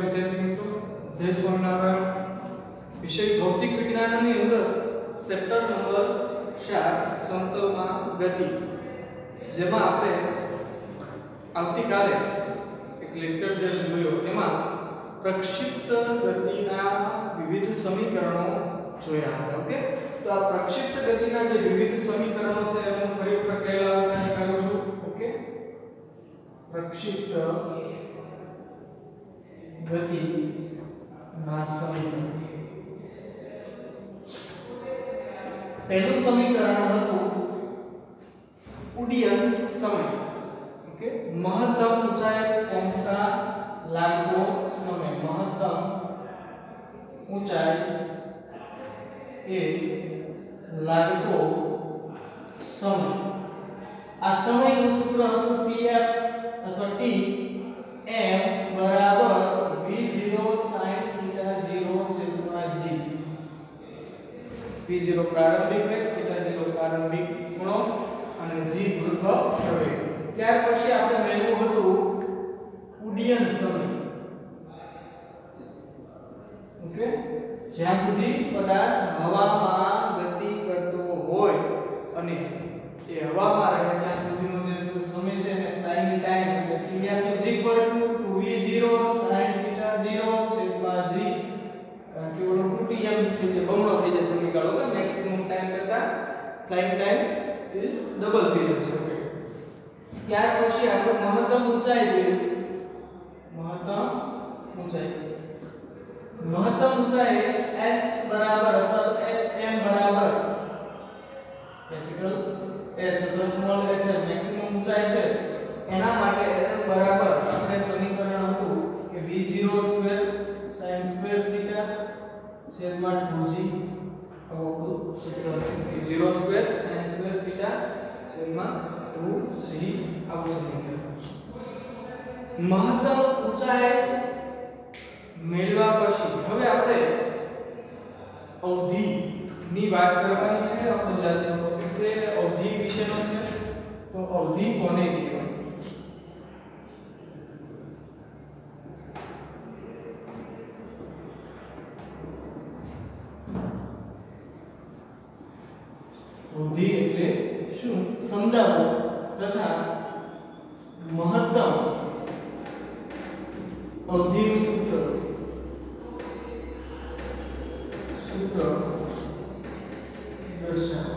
વિદ્યાર્થી મિત્રો, જય સ્વામિનારાયણ. વિષય ભૌતિક વિજ્ઞાનની અંદર ચેપ્ટર નંબર 4 સમતલમાં ગતિ, જેમાં આપણે આવતીકાલે એક લેક્ચર જે જોયો એમાં પ્રક્ષિપ્ત ગતિના વિવિધ સમીકરણો જોયા હતા. ઓકે, તો આ પ્રક્ષિપ્ત ગતિના જે વિવિધ સમીકરણો છે એનું ફરી વખત પહેલા ઉદાહરણ કરું છું. ઓકે, પ્રક્ષિપ્ત ગતિ ના સમીકરણ. પહેલું સમીકરણ હતું ઉડ્ડયન સમય. ઓકે, મહત્તમ ઊંચાઈ પહોંચતા લાગતો સમય. મહત્તમ ઊંચાઈ એ લાગતો સમય. આ સમયનું સૂત્ર હતું pf અથવા t m બરાબર v0 sin θ0 g. v0 પ્રારંભિક વેગ, θ0 પ્રારંભિક ખૂણો અને g ગુરુત્વ પ્રવેગ. ત્યાર પછી આપણે મેળવ્યું હતું ઉડ્ડયન સમય. ઓકે, જ્યાં સુધી પદાર્થ હવામાં ગતિ કરતો હોય અને એ હવામાં રહે ત્યાં સુધીનો જે સમય છે ને ફ્લાઇંગ ટાઈમ એટલે pf = 2v0 sin θ0 g. કે ઓલો 2tm છે જે બમણો થઈ જશે સમયગાળો, તો મેક્સિમમ ટાઈમ કરતા ફ્લાઇંગ ટાઈમ એ ડબલ થઈ જશે. ઓકે, ત્યાર પછી આપણે મહત્તમ ઊંચાઈ જોઈએ. મહત્તમ ઊંચાઈ s બરાબર અથવા તો hm બરાબર કેપિટલ h અથવા સ્મોલ h મેક્સિમમ ઊંચાઈ છે એના માટે sm બરાબર આપણે સમીકરણ હતું કે v0 square sin square theta છેદમાં 2g. આવું સૂત્ર હતું v0 square sin square theta છેદમાં 2g. આવું સમીકરણ. મહત્તમ ઊંચાઈ મેળવ્યા પછી હવે આપણે અવધિ ની વાત કરવાની છે. આપણો આજનો ટોપિક છે અવધિ વિશેનો છે. તો અવધિ કોને કહેવાય? અવધિ એટલે શું સમજાવો તથા મહત્તમ અવધિનું સૂત્ર દર્શાવો.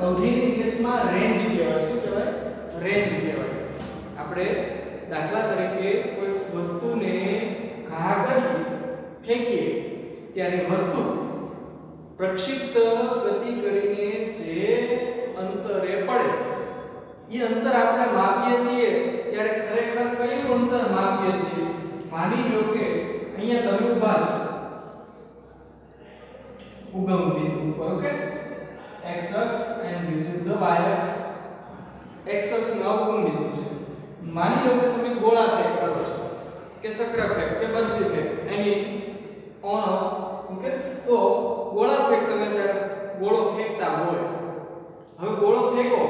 અવધિની કેસમાં રેન્જ કહેવાય. શું કહેવાય? રેન્જ કહેવાય. આપણે દાખલા તરીકે કોઈ વસ્તુને ઘા કરી ફેંકીએ ત્યારે વસ્તુ પ્રક્ષિપ્ત ગતિ કરીને જે અંતરે પડે એ અંતર આપણે માપીએ છીએ ત્યારે ખરેખર કયું અંતર માપીએ છીએ? માની લો કે અહીંયા તમે ઊભા છો ઉગમ બિંદુ પર. ઓકે, x અક્ષ and this is the y અક્ષ. x અક્ષમાં ઉગમ બિંદુ છે. માની લો કે તમે ગોળા ફેંક કરો છો કે ચક્ર ફેંક કે બરસી ફેંક એની ઓન ઓફ. ઓકે, તો ગોળા ફેંક તમે ગોળો ફેંકતા હોય, હવે ગોળો ફેંકો,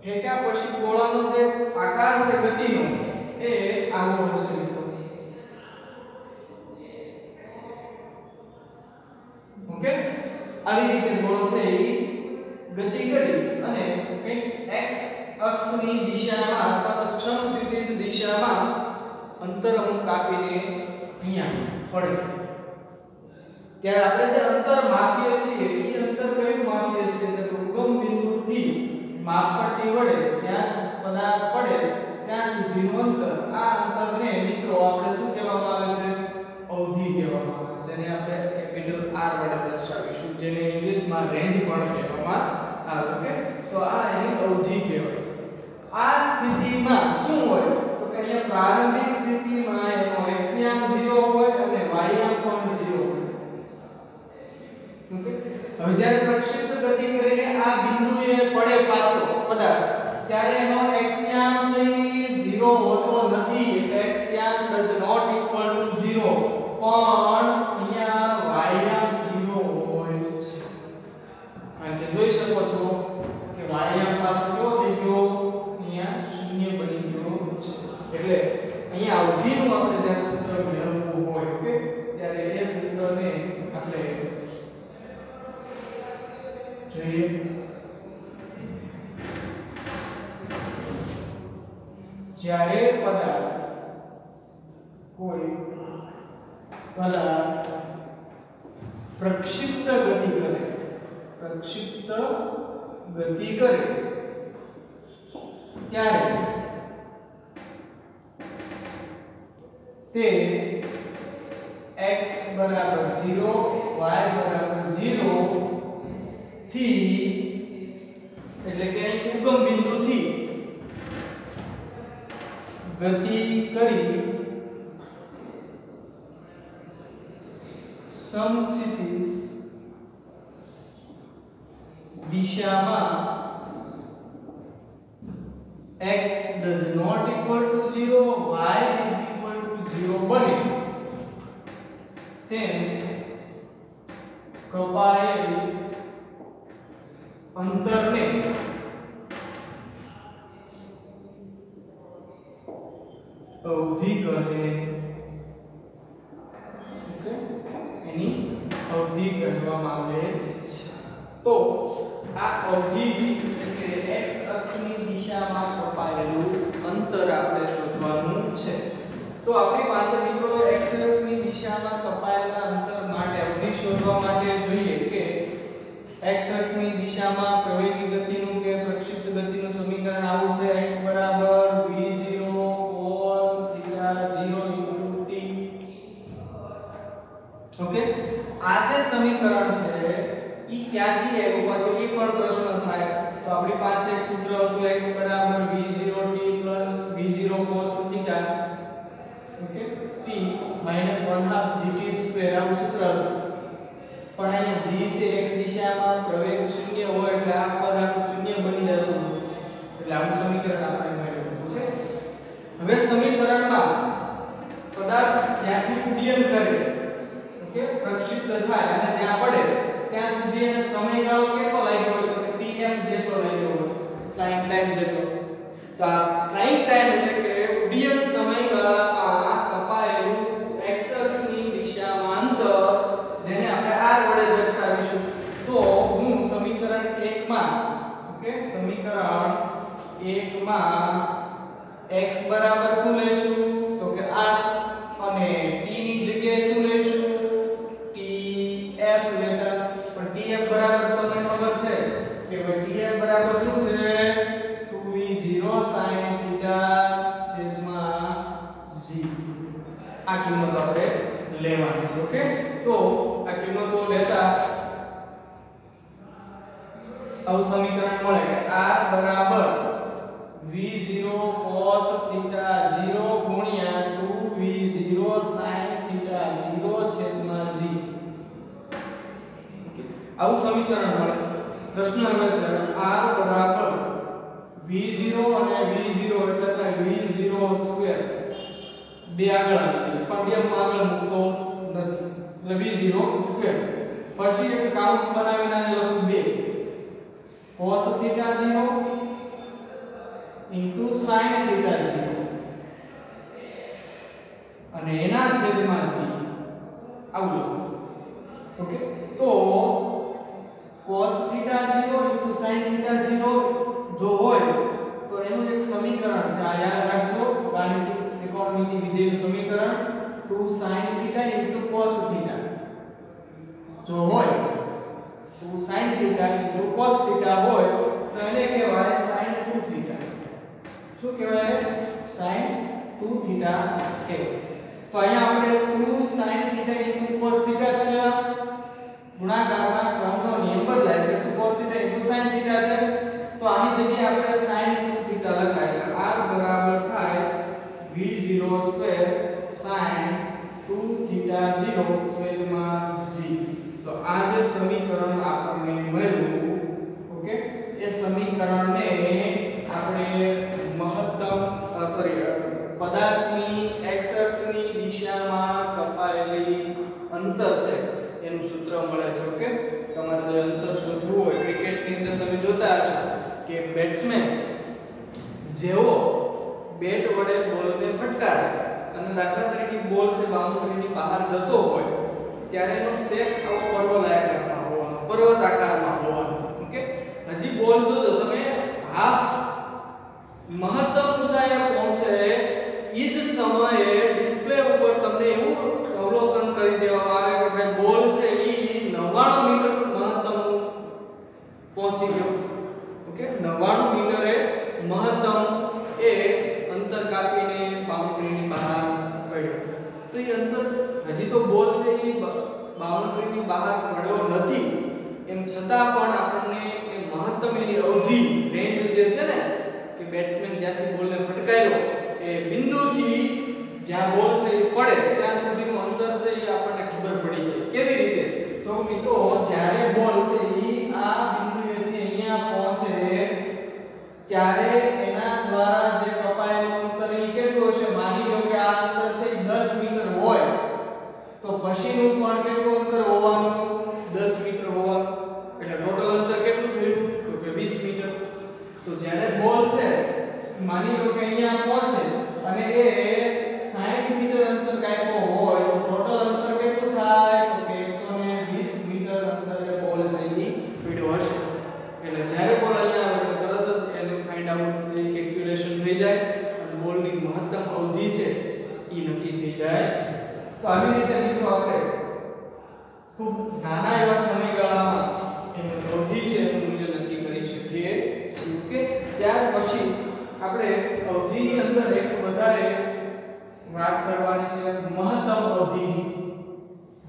ફેંક્યા પછી ગોળાનો જે આકાર છે ગતિનો એ આવો હશે. ઓકે, આવી રીતે ગોળો છે એ ગતિ કરી અને કંઈક x અક્ષની દિશામાં અથવા તો સમક્ષિતિજ દિશામાં અંતર કાપીને અહીંયા પડે ત્યારે આપણે જે અંતર માપીએ છીએ એ અંતર કયું માપીએ છીએ? તો ઉગમ બિંદુથી માપપટ્ટી વડે જ્યાં પદાર્થ પડે ત્યાં સુધીનું અંતર. આ અંતરને મિત્રો આપણે શું કહેવામાં આવે છે? અવધિ કહેવામાં આવે છે. અને આપણે કેપિટલ R વડે દર્શાવીશું, જેને ઇંગ્લિશમાં રેન્જ પણ કહેવામાં આવે. ઓકે, તો આ એની અવધિ કહેવાય. આ સ્થિતિમાં શું હોય તો કે અહીંયા પ્રારંભિક સ્થિતિમાં એનો x યામ 0 હોય અને y યામ પણ 0 હોય. ઓકે, હવે જ્યારે પ્રક્ષિપ્ત ગતિ કરીને આ બિંદુએ પડે પાછો પદાર્થ ત્યારે એનો x યામ છે 0 હોતો નથી. એટલે x યામ does not equal to 0, પણ અહીંયા y યામ 0 હોય છે. કારણ કે જોઈ શકો છો કે y યામ પાછો કેવો થઈ ગયો? અહીંયા 0 બની ગયો છે. એટલે અહીંયા અવધિનું આપણે જ્યારે સૂત્ર મેળવવું હોય ઓકે ત્યારે એ સૂત્રને આપણે જોઈએ જ્યારે પદાર્થ કોઈ પદાર્થ પ્રક્ષિપ્ત ગતિ કરે ત્યારે તે x બરાબર 0 y બરાબર 0 થી એટલે કે ઉગમ બિંદુથી ગતિ કરી સમક્ષિતિજ દિશામાં x does not equal to 0 y is equal to 0 બને તેમ કપાયેલ અંતરને અવધિ કહે ઓકે એની અવધિ કહેવામાં આવે છે તો આ અવધિ એટલે x અક્ષની દિશામાં કપાયેલું અંતર આપણે શોધવાનું છે તો આપણી પાસે મિત્રો x અક્ષની દિશામાં કપાયેલા અંતર માટે અવધિ શોધવા માટે જોઈએ કે x અક્ષની દિશામાં પ્રવેગી ગતિનું કે પ્રક્ષિપ્ત ગતિનું સમીકરણ આવું છે x બરાબર v0 cos θ 0 t ઓકે આ જે સમીકરણ છે ઈ ક્યાંથી આવ્યું પાછો ઈ પણ પ્રશ્ન થાય તો આપણી પાસે એક સૂત્ર હતું x બરાબર v0t v0 cos θ okay t -1/2 gt² આવું સૂત્ર હતું પણ અહીંયા g છે x દિશામાં પ્રવેગ શૂન્ય હોય એટલે આ પદ આખું શૂન્ય બની જતું એટલે આવું સમીકરણ આપણે મેળવ્યું ઓકે હવે સમીકરણમાં પદાર્થ જ્યાંથી ઉડ્ડયન કરે ઓકે પ્રક્ષિપ્ત થાય અને ત્યાં પડે ત્યાં સુધી એનો સમયગાળો કેટલો લાગ્યો હોય તો કે tf જેટલો લાગ્યો હોય ફ્લાઇંગ ટાઈમ જેટલો તો આ ફ્લાઇંગ ટાઈમ એટલે કે ઉડ્ડયન સમયગાળામાં કપાયેલું x અક્ષની દિશામાં અંતર જેને આપણે r વડે દર્શાવીશું તો હું સમીકરણ 1 માં ઓકે સમીકરણ 1 માં x બરાબર શું લેશું તો કે r અને t ની જગ્યાએ શું લેશું tf લેતા પણ tf બરાબર તમને ખબર છે કે ભાઈ tf બરાબર શું છે 2v0 sin θ છેદમાં g આ કિંમત આપણે લેવાની છે ઓકે તો આ કિંમતો લેતા આવું સમીકરણ મળે કે r બરાબર v0 cos θ 0 ગુણ્યા 2v0 sin θ 0 છેદમાં g આવું સમીકરણ મળે પ્રશ્ન હવે થાય r બરાબર v0 અને v0 એટલે થાય v0 સ્ક્વેર બે આગળ આવી પણ બે હું આગળ મૂકતો નથી એટલે v0 સ્ક્વેર પછી એક કાઉન્સ બનાવીને આને લખું 2 cos θ 0 into sin θ 0 અને એના છેદમાં c આવું લખું ઓકે તો cos θ 0 into sin θ 0 જો હોય તો એનું એક સમીકરણ છે આ યાદ રાખજો ગાણિતિક ત્રિકોણમિતિ વિધેયનું સમીકરણ 2 sin θ into cos θ જો હોય 2 sin θ into cos θ હોય તો એને કહેવાય sin 2θ શું કહેવાય sin 2θ છે તો અહીંયા આપણે 2 sin θ into cos θ છે ગુણાકારમાં ક્રમનો નિયમ બદલાય એટલે cos θ into sin θ છે તો આની જગ્યાએ આપણે sin 2θ લખાય એટલે r બરાબર થાય v0 સ્ક્વેર sin 2θ 0 છેદમાં g તો આ જે સમીકરણ આપણને મળ્યું ઓકે એ સમીકરણને આપણે મહત્તમ પદાર્થની x અક્ષની દિશામાં કપાયેલી અંતર છે એનું સૂત્ર મળે છે ઓકે તમારે જો અંતર શોધવું હોય ક્રિકેટની અંદર તમે જોતા હશો કે બેટ્સમેન જેવો બેટ વડે બોલને ફટકારે અને દાખલા તરીકે બોલ છે બાઉન્ડ્રીની બહાર જતો હોય ત્યારે એનો શેપ આવો પર્વતાકારમાં હોવાનો, પર્વતાકારમાં હોવાનો. ઓકે, હજી બોલ જોજો તમે હાફ મહત્તમ ઊંચાઈએ પહોંચે એ જ સમયે ડિસ્પ્લે ઉપર તમને એવું અવલોકન કરી દેવામાં આવે કે ભાઈ બોલ છે એ 99 મીટર મહત્તમ પહોંચી ગયો. ઓકે, 99 મીટરે મહત્તમ એ અંતર કાપીને બાઉન્ડ્રીની બહાર પડ્યો. તો એ અંતર હજી તો બોલ છે એ બાઉન્ડ્રીની બહાર પડ્યો નથી, એમ છતાં પણ આપણને એ મહત્તમ એની અવધિ રેન્જ જે છે ને કે બેટ્સમેન જ્યાંથી બોલને ફટકાર્યો એ બિંદુથી જ્યાં બોલ છે એ પડે ત્યાં સુધીનું અંતર છે એ આપણને ખબર પડી જાય. કેવી રીતે? તો મિત્રો જ્યારે બોલ છે એ આ બિંદુએથી અહીંયા પહોંચે ત્યારે એના દ્વારા જે કપાયેલું અંતર એ કેટલું હશે? માની લો કે આ અંતર છે 10 મીટર હોય તો પછીનું પણ કેટલું અંતર હોવાનું? 10 મીટર હોવાનું. એટલે ટોટલ અંતર કેટલું થયું? તો કે 20 મીટર. તો જ્યારે બોલ છે માની લો કે અહીંયા પહોંચે અને એ 60 મીટર અંતર કાપ્યો હોય તો ટોટલ અંતર કેટલું થાય? તો કે 120 મીટર અંતરે બોલ છે એ પડ્યો હશે. એટલે જ્યારે બોલ અહીંયા આવે તો તરત જ એનું ફાઇન્ડ આઉટ જે કેલ્ક્યુલેશન થઈ જાય અને બોલની મહત્તમ અવધિ છે એ નક્કી થઈ જાય. તો આવી રીતે મિત્રો આપણે ખૂબ નાના એવા સમયગાળામાં એનું અવધિ છે એનું મૂલ્ય નક્કી કરી શકીએ છીએ. ઓકે, ત્યાર પછી આપણે અવધિની અંદર એક વધારે વાત કરવાની છે મહત્તમ અવધિની.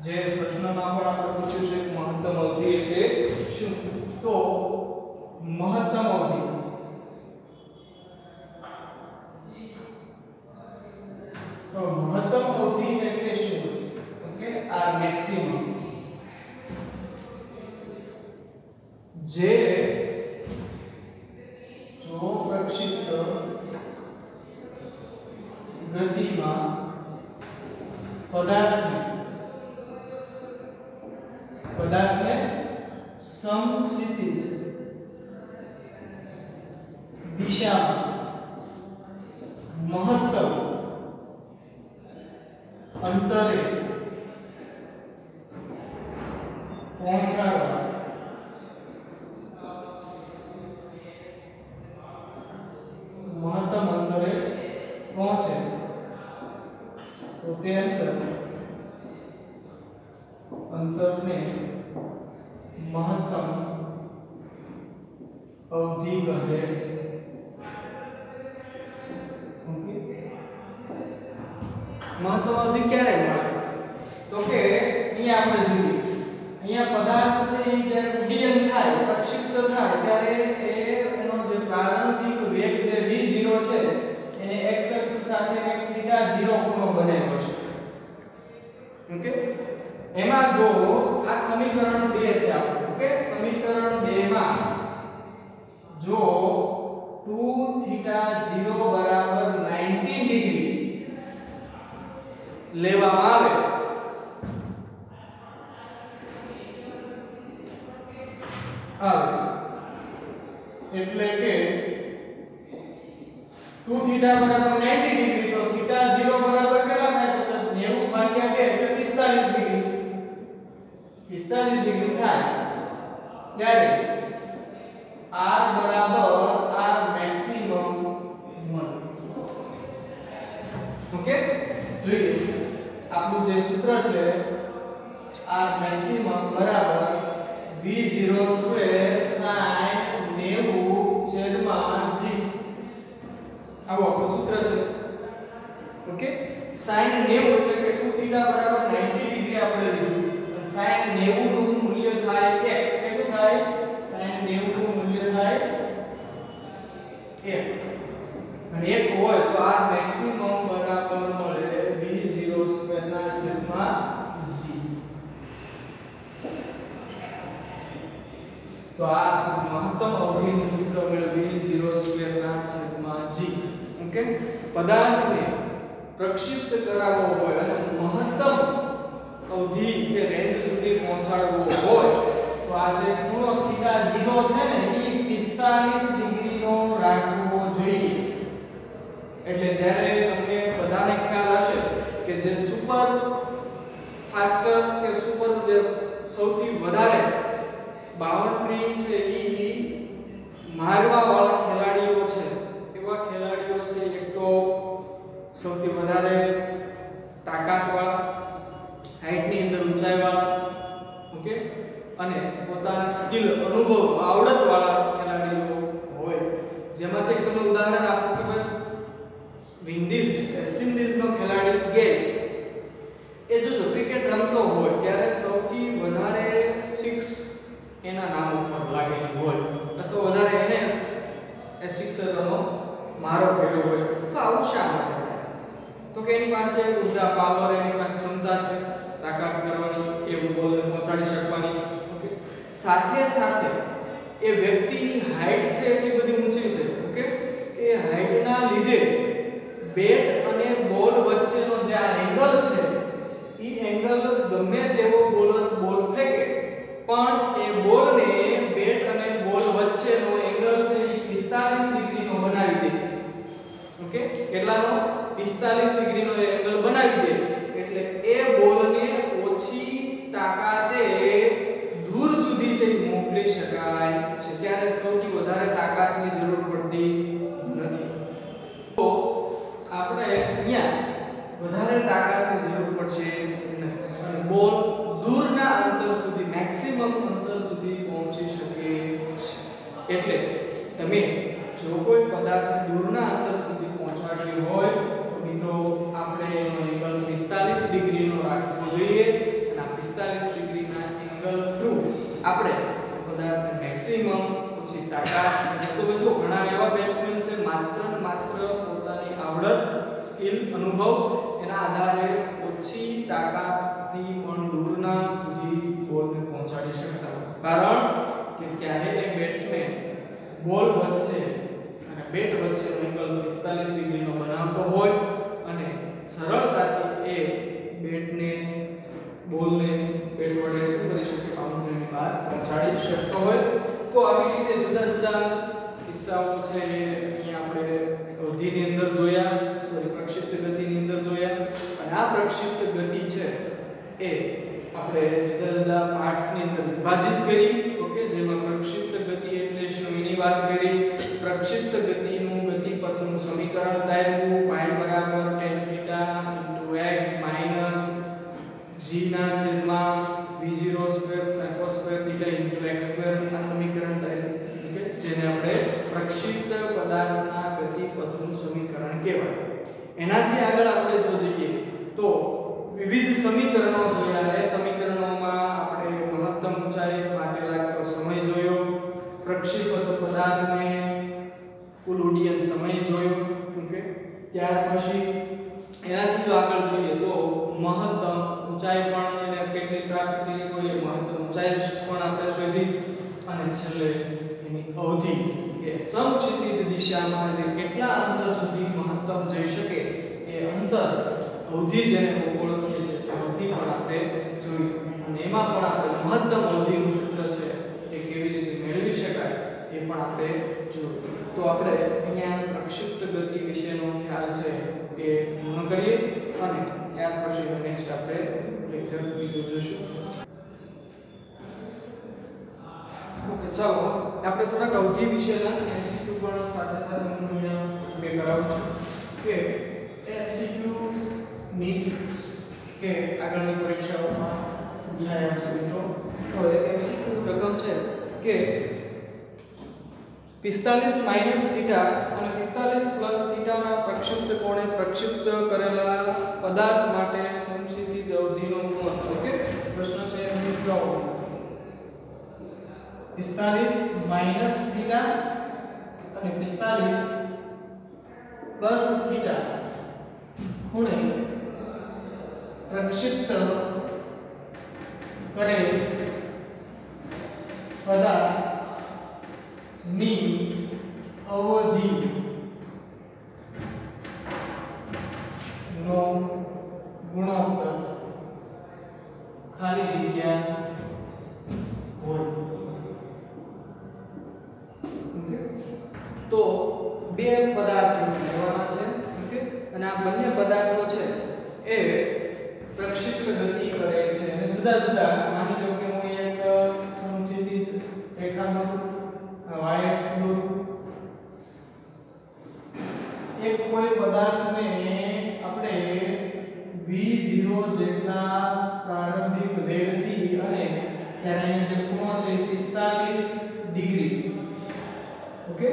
જે પ્રશ્નમાં પણ આપણે પૂછ્યું છે કે મહત્તમ અવધિ એટલે શું? તો મહત્તમ અવધિ એટલે શું? ઓકે, આર મેક્સિમમ જે જો પ્રક્ષિપ્ત ગતિમાં પદાર્થને સમક્ષિતિજ દિશામાં મહત્તમ અંતરે પહોંચાડવા મહત્તમ અંતરે પહોંચે તો તે અંતરને મહત્તમ અવધિ કહે. ઓકે, મહત્તમ અવધિ ક્યારે મળે? તો કે અહીંયા આપણે જોઈએ અહીંયા પદાર્થ છે એ જ્યારે ઉડ્ડયન થાય, પ્રક્ષિપ્ત થાય ત્યારે એનો જે પ્રારંભિક વેગ જે v0 છે એને x અક્ષ સાથે એક θ0 ખૂણો બનેલો છે. ઓકે, એમાં જો આ સમીકરણ 2 છે આપણું. ઓકે, સમીકરણ 2 માં જો 2θ0 બરાબર 90 ડિગ્રી લેવામાં આવે એટલે કે 2θ બરાબર 90 ડિગ્રી તો θ0 બરાબર કેટલા થાય? તો 90 ભાગ્યા 2 એટલે 45 ડિગ્રી. 45 ડિગ્રી થાય ત્યારે r બરાબર r મેક્સિમમ મળે. ઓકે, જોઈએ આપણું જે સૂત્ર છે r મેક્સિમમ બરાબર v0 સ્ક્વેર sin 90 g. આવો આપણું સૂત્ર છે. ઓકે, sin 90 એટલે કે 2θ બરાબર 90 ડિગ્રી આપણે લીધું. sin 90 નું મૂલ્ય થાય 1. કેટલું થાય? sin 90 નું મૂલ્ય થાય 1. અને 1 હોય તો r મેક્સિમમ બરાબર મળે v0 સ્ક્વેર ના છેદમાં g. તો આ મહત્તમ અવધિનું સૂત્ર મેળવી v0 સ્ક્વેર ના છેદમાં g. ઓકે, પદાર્થને પ્રક્ષિપ્ત કરાવવો હોય અને મહત્તમ અવધિ કે રેન્જ સુધી પહોંચાડવો હોય તો આ જે ખૂણો θ0 છે ને એ 45 ડિગ્રીનો રાખવો જોઈએ. એટલે જ્યારે તમને બધાને ખ્યાલ હશે જે સૌથી વધારે બાઉન્ડ્રી છે એ મારવા વાળા ખેલાડીઓ છે, એવા ખેલાડીઓ છે એક તો સૌથી વધારે તાકાત વાળા, હાઈટ ની અંદર ઊંચાઈ વાળા, ઓકે, અને પોતાની સ્કિલ, અનુભવ, આવડત વાળા ખેલાડીઓ હોય. જેમાંથી એક તમે ઉદાહરણ આપો કે ભાઈ વિન્ડીઝ, વેસ્ટ ઇન્ડીઝ નો ખેલાડી ગેલ, એ જો ક્રિકેટ રમતો હોય ત્યારે સૌથી વધારે 6 એના નામ ઉપર લાગેલી હોય અથવા વધારે એને એ સિક્સરનો મારો કર્યો હોય. તો આવું શા માટે થાય? તો કે એની પાસે ઊર્જા, પાવર, એની પાસે ક્ષમતા છે તાકાત કરવાની, એ બોલને પહોંચાડી શકવાની, ઓકે. સાથે સાથે એ વ્યક્તિની હાઈટ છે એટલી બધી ઊંચી છે, ઓકે, એ હાઈટના લીધે બેટ અને બોલ વચ્ચેનો જે આ એંગલ છે એ એંગલ ગમે તેવો બોલર બોલ ફેંકે પણ એ બોલને બેટ અને બોલ વચ્ચેનો એંગલ છે એ 45 ડિગ્રીનો બનાવી દે, ઓકે. કેટલાનો? 45 ડિગ્રીનો એંગલ બનાવી દે એટલે એ બોલને ઓછી તાકાતે દૂર સુધી છે મોકલી શકાય છે. ત્યારે સૌથી વધારે તાકાતની જરૂર પડતી નથી. તો આપણે અહીંયા વધારે તાકાતની જરૂર પડશે નહીં અને બોલ દૂરના અંતર સુધી, મેક્સિમમ અંતર સુધી પહોંચી શકે છે. એટલે તમે જો કોઈ પદાર્થને દૂરના અંતર સુધી પહોંચાડવી હોય તો મિત્રો આપણે એનો એંગલ 45 ડિગ્રીનો રાખવો જોઈએ અને આ 45 ડિગ્રીના એંગલ થ્રુ આપણે પદાર્થને મેક્સિમમ ઓછી તાકાત. તો મિત્રો ઘણા એવા બેટ્સમેન છે માત્ર પોતાની આવડત, સ્કિલ, અનુભવ એના આધારે ઓછી તાકાતથી પણ દૂરના સુધી બોલને પહોંચાડી શકતા. કારણ કે ત્યારે એ બેટ્સમેન બોલ વચ્ચે અને બેટ વચ્ચેનો એંગલ 45 ડિગ્રીનો બનાવતો હોય અને સરળતાથી એ બેટને, બોલને બેટ વડે શું કરી શકે? બાઉન્ડ્રીની બહાર પહોંચાડી શકતો હોય. તો આવી રીતે જુદા જુદા કિસ્સાઓ છે એ અહીંયા આપણે અવધિની અંદર જોયા, પ્રક્ષિપ્ત ગતિની અંદર જોયા. અને આ પ્રક્ષિપ્ત ગતિ છે એ આપણે જુદા જુદા પાર્ટ્સની અંદર વિભાજિત કરી, ઓકે. જેમાં પ્રક્ષિપ્ત ગતિ એટલે શું એની વાત કરી. પ્રક્ષિપ્ત ગતિનું ગતિપથનું સમીકરણ તાર્યું y બરાબર tan θ x માઈનસ g ના છેદમાં v0 square sin square θ x square આ સમીકરણ તાર્યું, ઓકે. જેને આપણે પ્રક્ષિપ્ત પદાર્થના ગતિપથનું સમીકરણ કહેવાય. એનાથી આગળ આપણે જો જઈએ તો વિવિધ સમીકરણો જોયા. એ સમીકરણોમાં આપણે મહત્તમ ઊંચાઈ માટે લાગતો સમય જોયો, પ્રક્ષેપક પદાર્થને કુલ ઉડ્ડયન સમય જોયો, ઓકે. ત્યાર પછી એનાથી જો આગળ જોઈએ તો મહત્તમ ઊંચાઈ પણ એને કેટલી પ્રાપ્ત કરી હોય એ મહત્તમ ઊંચાઈ પણ આપણે શોધી. અને છેલ્લે એની અવધિ કે સમક્ષિતિજ દિશામાં કેટલા અંતર સુધી મહત્તમ જઈ શકે એ અંતર, અવધિ જેને ઓળખીએ છીએ એ અવધિ પણ આપણે જોઈ. અને એમાં પણ આપણે મહત્તમ અવધિનું સૂત્ર છે એ કેવી રીતે મેળવી શકાય એ પણ આપણે જોયું. તો આપણે અહીંયા પ્રક્ષિપ્ત ગતિ વિશેનો ખ્યાલ છે એ પૂર્ણ કરીએ અને ત્યાર પછી નેક્સ્ટ આપણે લેક્ચર બીજું જોઈશું. ઓકે, ચાલો આપણે થોડાક અવધિ વિશેના એમસીક્યુ પણ સાથે સાથે હું અહીંયા બે કરાવું છું કે એમસીક્યુઝ નીટ કે આગળની પરીક્ષાઓમાં પૂછાયા છે મિત્રો. તો એમસીક્યુ રકમ છે કે 45 માઈનસ થીટા અને 45 પ્લસ થીટાના પ્રક્ષિપ્ત કોણે પ્રક્ષિપ્ત કરેલા પદાર્થ માટે સમક્ષિતિજ અવધિનો ગુણોત્તર, ઓકે. પ્રશ્ન છે એમસીક્યુ 45 માઈનસ થીટા અને 45 પ્લસ થીટા ખૂણે પ્રક્ષિપ્ત કરેલ પદાર્થની અવધિ નો ગુણોત્તર ખાલી જગ્યા હોય. તો બે પદાર્થો લેવાના છે, ઓકે. અને આ બંને પદાર્થો છે એ પ્રક્ષિપ્ત ગતિ કરે છે અને જુદા જુદા માની લો કે હું એક સમક્ષિતિજ રેખા દોરું y અક્ષ દોરું એક કોઈ પદાર્થને આપણે v0 જેટલા પ્રારંભિક વેગથી અને ત્યારે એનો જે ખૂણો છે 45 ડિગ્રી ઓકે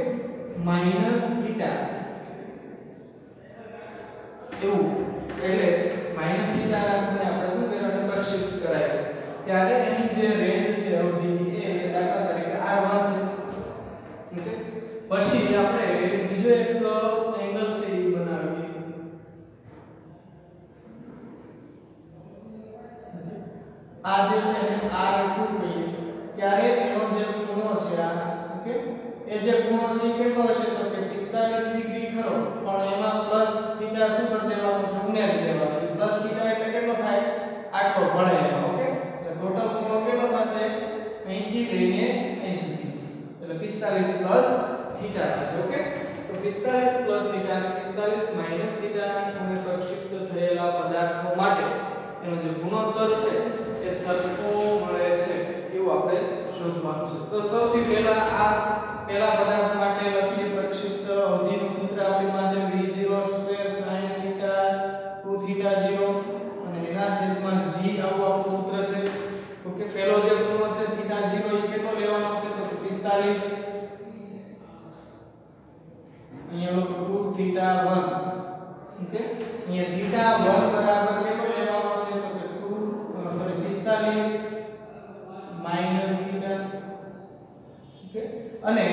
માઈનસ થીટા એવું એટલે માઈનસ થીટા ના ખૂણે આપણે શું કરવાનું પ્રક્ષેપિત કરાય ત્યારે એની જે રેન્જ છે અવધિ એ દાખલા તરીકે r1 છે ઓકે પછી આપણે બીજો એક એંગલ છે એ બનાવીએ આ જે છે એને r2 કહીએ ત્યારે એનો જે ખૂણો છે આ ઓકે એ જે ખૂણો છે એ કેટલો હશે તો કે 45 ડિગ્રી ખરો પણ એમાં પ્લસ થીટા શું કરી દેવાનું છે ઉમેરી દેવાનું પ્લસ થીટા એટલે કેટલો થાય આટલો ભળે એમાં ઓકે એટલે ટોટલ ખૂણો કેટલો થશે અહીંથી લઈને અહીં સુધી એટલે 45 પ્લસ થીટા થશે ઓકે તો 45 પ્લસ થીટા અને 45 માઈનસ થીટા ના ખૂણે પ્રક્ષિપ્ત થયેલા પદાર્થો માટે એનો જે ગુણોત્તર છે એ સરખો મળે છે એવું આપણે શોધવાનું છે તો સૌથી પહેલા આ પહેલા પદાર્થ માટે લખીએ પ્રક્ષિપ્ત અવધિનું સૂત્ર આપણી પાસે v0 square sin theta 2 theta 0 અને એના છેદમાં g આવું આપણું સૂત્ર છે ઓકે પહેલો જે ખૂણો છે થીટા 0 એ કેટલો લેવાનો છે તો 45 અહીંયા લખો 2 થીટા 1 ઓકે અહીંયા થીટા 1 બરાબર કેટલો લેવાનો છે તો કે 45 માઈનસ થીટા ઓકે અને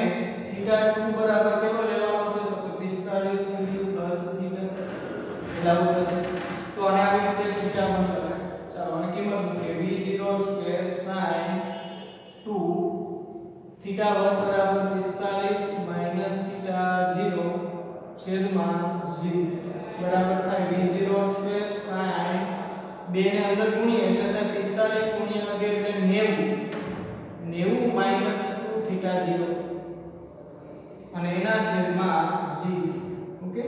થીટા 2 બરાબર કેટલો લેવાનો છે તો કે 45 પ્લસ થીટા એટલે આવું થશે તો આને આવી રીતે થીટા 1 લખાય ચાલો આની કિંમત મૂકીએ v0 સ્ક્વેર sin 2 થીટા 1 બરાબર 45 માઈનસ થીટા 0 છેદમાં g બરાબર થાય v0 સ્ક્વેર sin 2 ને અંદર ગુણીએ એટલે થાય 45 ગુણ્યા 2 એટલે 90 માઈનસ 2 થીટા 0 અને એના છેદમાં g ઓકે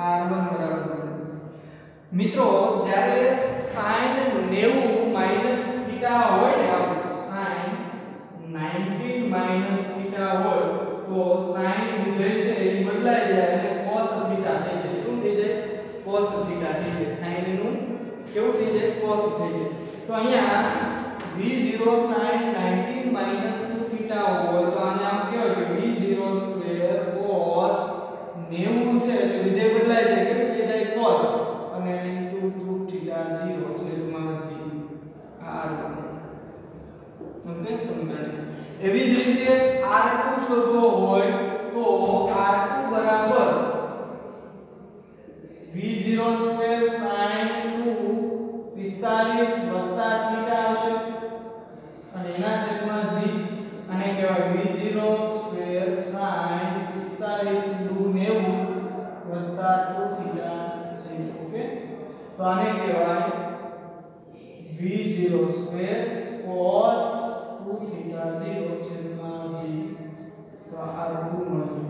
r1 બરાબર મિત્રો જ્યારે sin 90 માઈનસ થીટા હોય ને આપણું sin 90 માઈનસ થીટા હોય તો sin વિધેય છે એ બદલાઈ જાય અને cos થીટા થઈ જાય શું થઈ જાય cos થીટા થઈ જાય sin નું કેવું થઈ જાય cos થઈ જાય તો અહીંયા v0 sin 90 માઈનસ 2 થીટા હોય તો આને આમ કહેવાય કે v0 સ્ક્વેર cos 90 છે એટલે વિધેય બદલાઈ જાય કેવું થઈ જાય cos અને ઇન્ટુ 2 થીટા 0 છેદમાં g r1 ઓકે સમીકરણ એવી જ રીતે r2 શોધવો હોય તો r2 બરાબર v0 સ્ક્વેર sin 2 45 વત્તા થીટા આવશે અને એના છેદમાં g આને કહેવાય v0 સ્ક્વેર sin 45 * 90 વત્તા 2 થીટા g ઓકે તો આને કહેવાય v0 સ્ક્વેર cos 2 થીટા 0 છેદમાં g તો આ r2 મળ્યું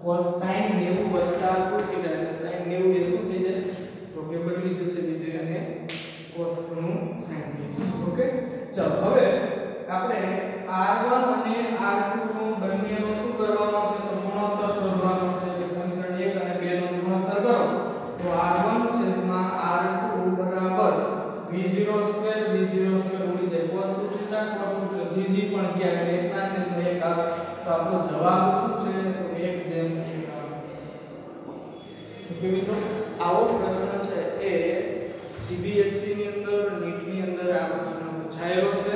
cos sin 90 વત્તા 2 થીટા એટલે sin 90 એ શું થઈ જાય તો કે બદલી જશે વિધેય અને cos નું sin થઈ જશે ઓકે ચાલો હવે આપણે r1 અને r2 નું બંનેનો શું કરવાનો છે તો ગુણોત્તર શોધવાનો છે એટલે સમીકરણ 1 અને 2 નો ગુણોત્તર કરો તો r1 છેદમાં r2 બરાબર v0 સ્ક્વેર ઉડી જાય cos 2 થીટા cos 2 g પણ ગયા એટલે 1 ના છેદમાં 1 આવે તો આપણો જવાબ શું છે તો 1/1 આવે ઓકે મિત્રો આવો પ્રશ્ન છે એ CBSE ની અંદર નીટ ની અંદર આ પ્રશ્ન પૂછાયેલો છે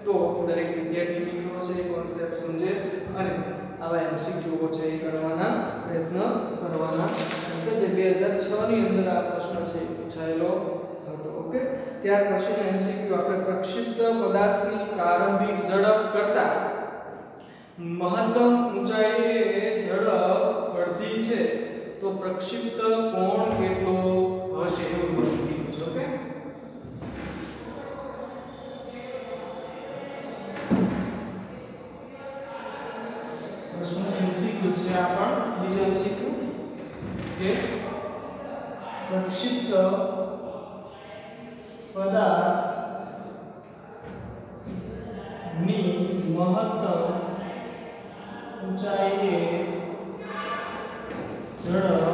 તો દરેક વિદ્યાર્થી મિત્રો છે કોન્સેપ્ટ સમજે અને આવા MCQ છે એ કરવાના પ્રયત્ન કરવાના કે જે 2006 ની અંદર આ પ્રશ્ન છે એ પૂછાયેલો હતો ઓકે ત્યાર પછીનો MCQ આપણે પ્રક્ષિપ્ત પદાર્થની પ્રારંભિક ઝડપ કરતા મહત્તમ ઊંચાઈએ ઝડપ અડધી છે તો પ્રક્ષિપ્ત કોણ કેટલો હશે એવું કીધું છે ઓકે પ્રશ્ન MCQ છે આ પણ બીજો MCQ કે પ્રક્ષિપ્ત પદાર્થ ની મહત્તમ ઊંચાઈએ ઝડપ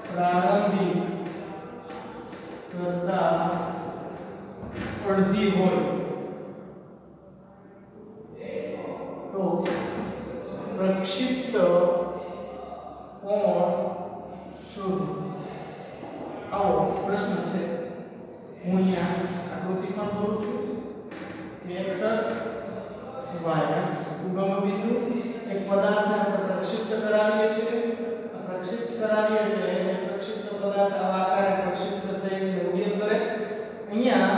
પ્રારંભિક કરતા અડધી હોય તો પ્રક્ષિપ્ત કોણ શોધો. આવો પ્રશ્ન છે. હું અહીંયા આકૃતિ પણ દોરું છું કે x અક્ષ y અક્ષ ઉગમ બિંદુ એક પદાર્થને આપણે પ્રક્ષિપ્ત કરાવીએ છીએ. પ્રક્ષિપ્ત કરાવીએ એટલે પ્રક્ષિપ્ત પદાર્થ આવા આકારે પ્રક્ષિપ્ત થઈને ઉડ્ડયન કરે. અહીંયા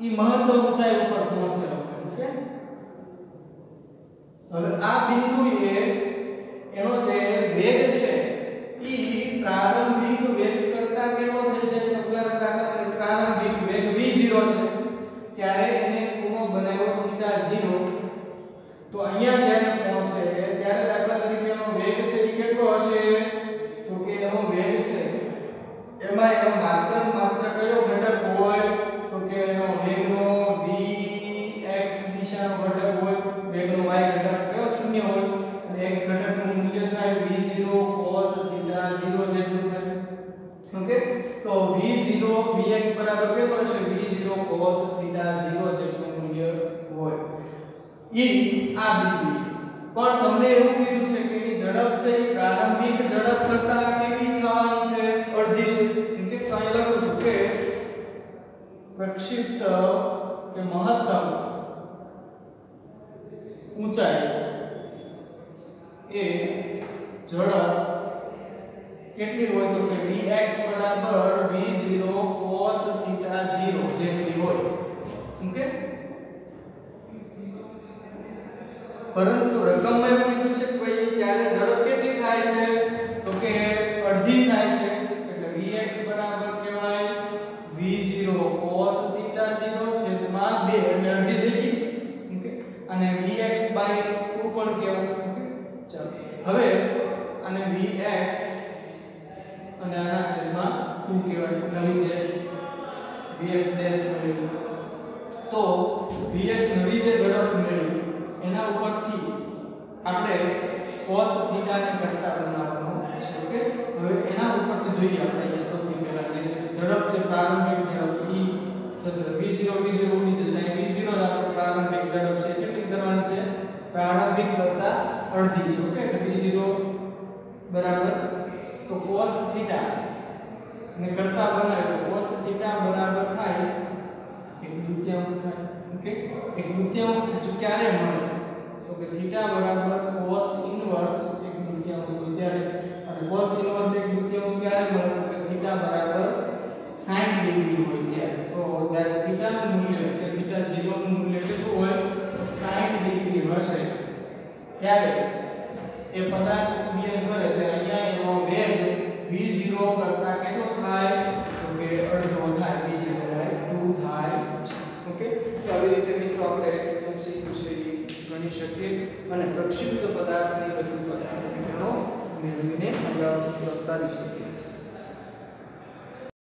ઈ મહત્તમ ઊંચાઈ ઉપર પહોંચે. ઓકે, હવે આ બિંદુએ એનો જે વેગ છે ઈ પ્રારંભિક વેગ કરતા કેટલો થઈ જાય? તો દાખલા તરીકે પ્રારંભિક વેગ v0 છે ત્યારે એને ખૂણો બનાવ્યો θ0. તો અહીંયા જ્યારે પહોંચે ત્યારે દાખલા તરીકે એનો વેગ છે એ કેટલો હશે? તો કે એનો વેગ છે એમાં એનો માત્ર કયો ઘટક હોય? તો કે એનો વેગનો vx દિશાનો ઘટક હોય, વેગનો y ઘટક કયો શૂન્ય હોય અને x ઘટકનું મૂલ્ય થાય v0 cos θ 0 જેટલું થાય. ઓકે, તો v0 vx બરાબર કેટલો હશે? v0 cos θ 0 જેટલું મૂલ્ય હોય. ઈ આ બિંદુ પણ તમને એવું કીધું છે કે એની ઝડપ છે એ પ્રારંભિક ઝડપ કરતા કેવી થવાની છે? અડધી છે. ઓકે, તો અહીં લખું છું કે પ્રક્ષિપ્ત કે મહત્તમ ઊંચાઈ એ ઝડપ કેટલી હોય? તો કે vx બરાબર v0 cos θ 0 જેટલી હોય. ઓકે, પરંતુ રકમમાં એવું કીધું છે કે ભાઈ ત્યારે ઝડપ કેટલી થાય છે? તો કે અડધી થાય છે. એટલે vx બરાબર કહેવાય v0 cos θ 0 છેદમાં 2 એટલે અડધી થઈ ગઈ. ઓકે, અને vx/2 પણ કહેવાય. ઓકે, ચાલો હવે આને vx અને આના છેદમાં 2 કહેવાય. નવી જે vx ડેશ મેળવી તો vx નવી જે ઝડપ મેળવી એના ઉપરથી આપણે cos θ ને ઘટતા બનાવવાનો છે. ઓકે, હવે એના ઉપરથી જોઈએ આપણે અહીંયા સૌથી પહેલા કે ઝડપ છે પ્રારંભિક ઝડપ ઈ થશે v0 ઉડી જશે. v0 આપણે પ્રારંભિક ઝડપ છે કેટલી કરવાની છે? પ્રારંભિક કરતા અડધી છે. ઓકે, એટલે v0 બરાબર તો cos θ ને કરતા બનાવે તો cos θ બરાબર થાય 1/2 થાય. ઓકે, 1/2 ક્યારે મળે? તો કે θ બરાબર cos ઇનવર્સ 1/2 હોય ત્યારે, અને cos ઇનવર્સ 1/2 ક્યારે મળે? તો કે θ બરાબર 60 ડિગ્રી હોય ત્યારે. તો જ્યારે θ નું મૂલ્ય કે θ0 નું મૂલ્ય કેટલું હોય? 60 ડિગ્રી હશે ત્યારે એ પદાર્થ ઉડ્ડયન કરે ત્યારે અહીંયા એનો વેગ v0 કરતા કેટલો થાય? તો કે અડધો થાય, v0/2 થાય. ઓકે, તો આવી રીતે મિત્રો આપણે શીખ્યું છે એ ગણી શકીએ અને પ્રક્ષિપ્ત પદાર્થની રજૂઆતના સમીકરણો મેળવીને અગાઉ ઉતારી શકીએ.